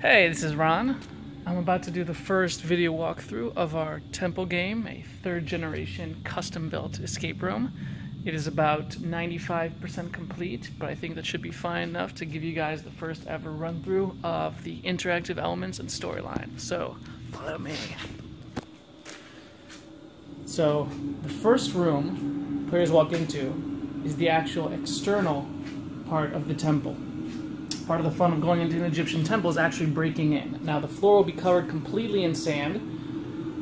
Hey, this is Ron. I'm about to do the first video walkthrough of our temple game, a third generation custom-built escape room. It is about 95% complete, but I think that should be fine enough to give you guys the first ever run-through of the interactive elements and storyline. So, follow me. So, the first room players walk into is the actual external part of the temple. Part of the fun of going into an Egyptian temple is actually breaking in. Now the floor will be covered completely in sand,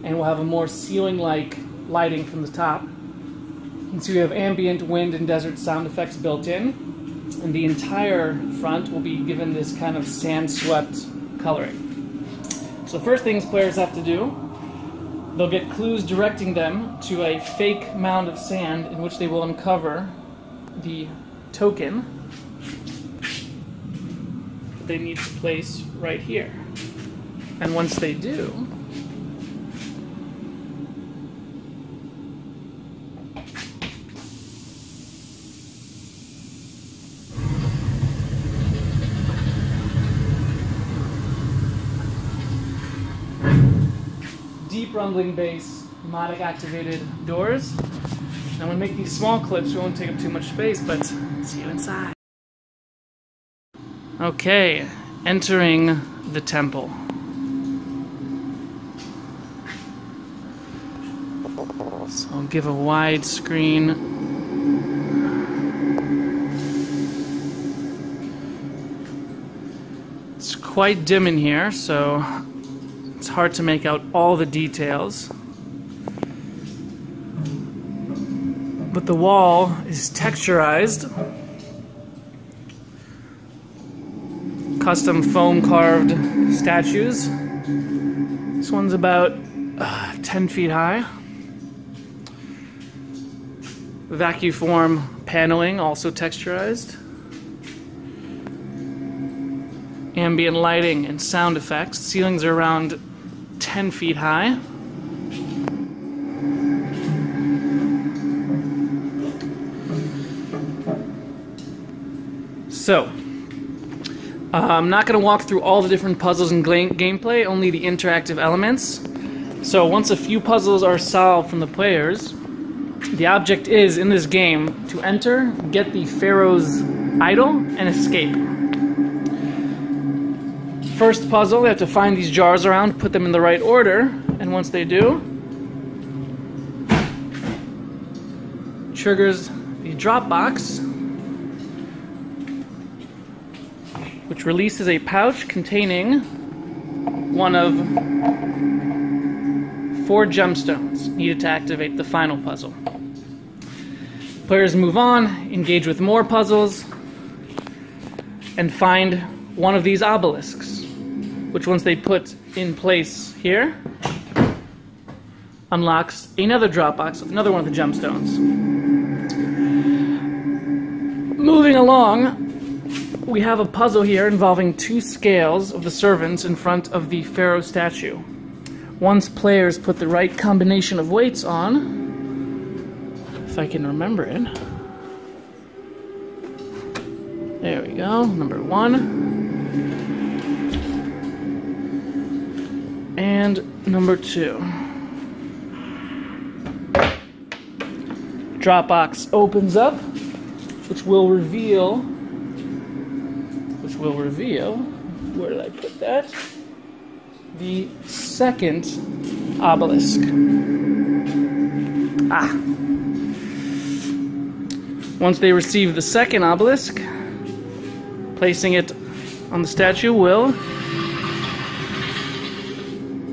and we'll have a more ceiling-like lighting from the top. You can see we have ambient wind and desert sound effects built in, and the entire front will be given this kind of sand-swept coloring. So the first things players have to do, they'll get clues directing them to a fake mound of sand in which they will uncover the token they need to place right here. And once they do, deep rumbling bass, pneumatic activated doors. I'm going to make these small clips, we won't take up too much space, but see you inside. Okay, entering the temple. So I'll give a wide screen. It's quite dim in here, so it's hard to make out all the details. But the wall is texturized. Custom foam carved statues. This one's about 10 feet high. Vacuform paneling, also texturized. Ambient lighting and sound effects. Ceilings are around 10 feet high. So, I'm not going to walk through all the different puzzles and gameplay, only the interactive elements. So once a few puzzles are solved from the players, the object is, in this game, to enter, get the Pharaoh's idol, and escape. First puzzle, they have to find these jars around, put them in the right order, and once they do, triggers the drop box, which releases a pouch containing one of 4 gemstones needed to activate the final puzzle. Players move on, engage with more puzzles, and find one of these obelisks, which once they put in place here, unlocks another drop box with another one of the gemstones. Moving along, we have a puzzle here involving 2 scales of the servants in front of the Pharaoh statue. Once players put the right combination of weights on, if I can remember it. There we go, number 1. And number 2. Dropbox opens up, which will reveal, where did I put that? The second obelisk. Once they receive the second obelisk, placing it on the statue will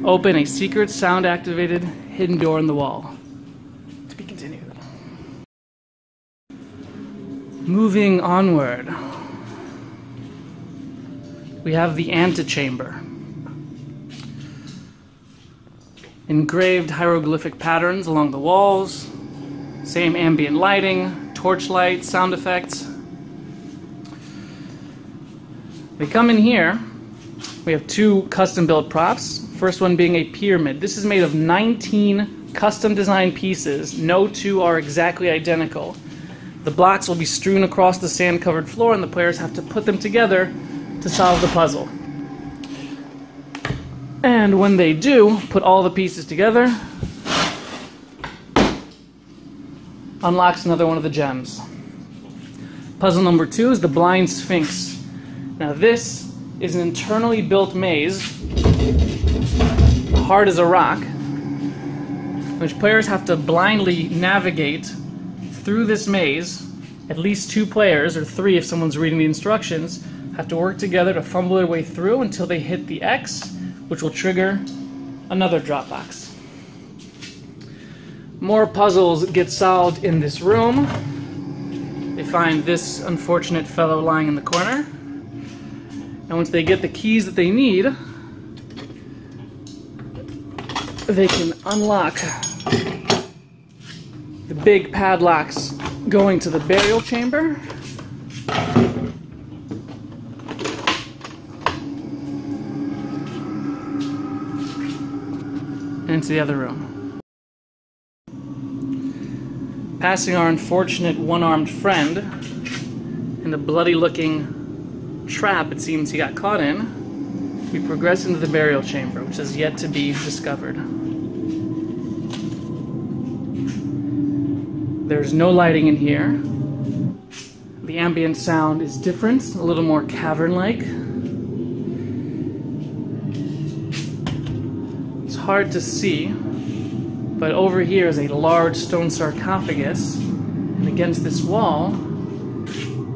open a secret sound-activated hidden door in the wall. To be continued. Moving onward, we have the antechamber. Engraved hieroglyphic patterns along the walls, same ambient lighting, torchlight, sound effects. We come in here, we have 2 custom-built props. First one being a pyramid. This is made of 19 custom-designed pieces. No 2 are exactly identical. The blocks will be strewn across the sand-covered floor, and the players have to put them together to solve the puzzle. And when they do, put all the pieces together, unlocks another one of the gems. Puzzle number 2 is the Blind Sphinx. Now this is an internally built maze, hard as a rock, which players have to blindly navigate through this maze. At least 2 players, or 3 if someone's reading the instructions, have to work together to fumble their way through until they hit the X, which will trigger another drop box. More puzzles get solved in this room. They find this unfortunate fellow lying in the corner. And once they get the keys that they need, they can unlock the big padlocks going to the burial chamber. And into the other room. Passing our unfortunate one-armed friend in the bloody-looking trap it seems he got caught in, we progress into the burial chamber, which is yet to be discovered. There's no lighting in here. The ambient sound is different, a little more cavern-like. It's hard to see, but over here is a large stone sarcophagus, and against this wall,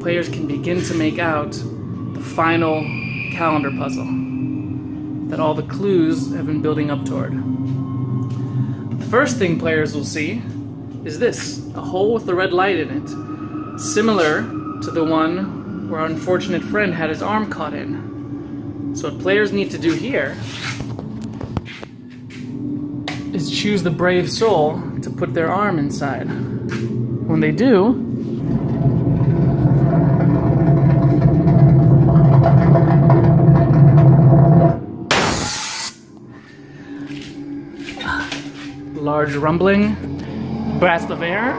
players can begin to make out the final calendar puzzle that all the clues have been building up toward. The first thing players will see is this, a hole with a red light in it, similar to the one where our unfortunate friend had his arm caught in. So what players need to do here is choose the brave soul to put their arm inside. When they do, large rumbling, blast of air,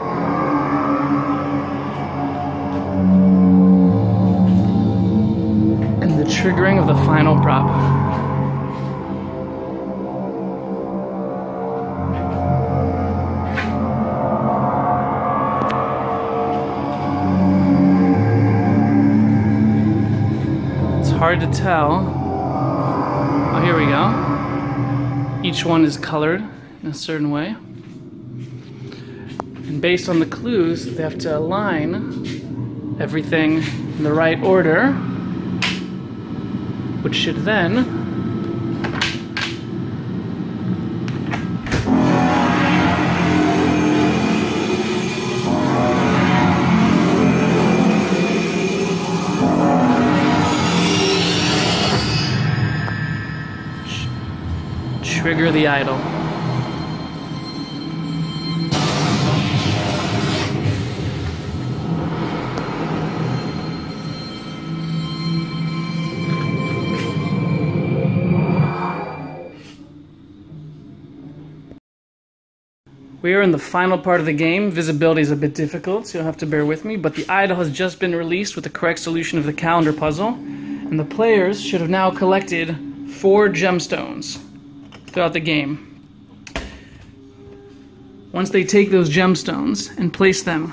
and the triggering of the final prop. Hard to tell. Oh, here we go. Each one is colored in a certain way. And based on the clues, they have to align everything in the right order, which should then trigger the idol. We are in the final part of the game. Visibility is a bit difficult, so you'll have to bear with me, but the idol has just been released with the correct solution of the calendar puzzle, and the players should have now collected 4 gemstones throughout the game. Once they take those gemstones and place them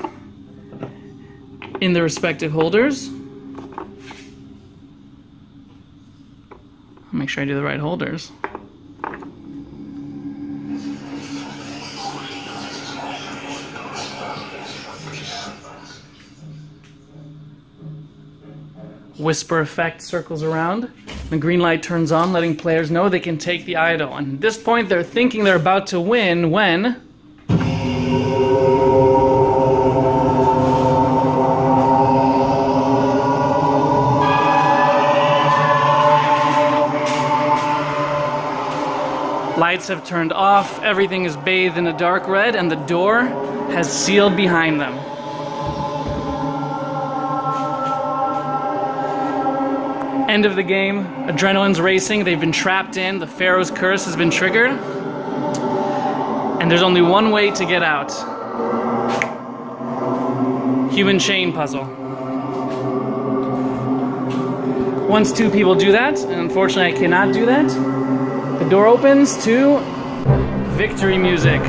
in their respective holders, I'll make sure I do the right holders. Whisper effect circles around. The green light turns on, letting players know they can take the idol. And at this point, they're thinking they're about to win when... lights have turned off, everything is bathed in a dark red, and the door has sealed behind them. End of the game, adrenaline's racing, they've been trapped in, the Pharaoh's curse has been triggered, and there's only one way to get out. Human chain puzzle. Once 2 people do that, and unfortunately I cannot do that, The door opens to victory music.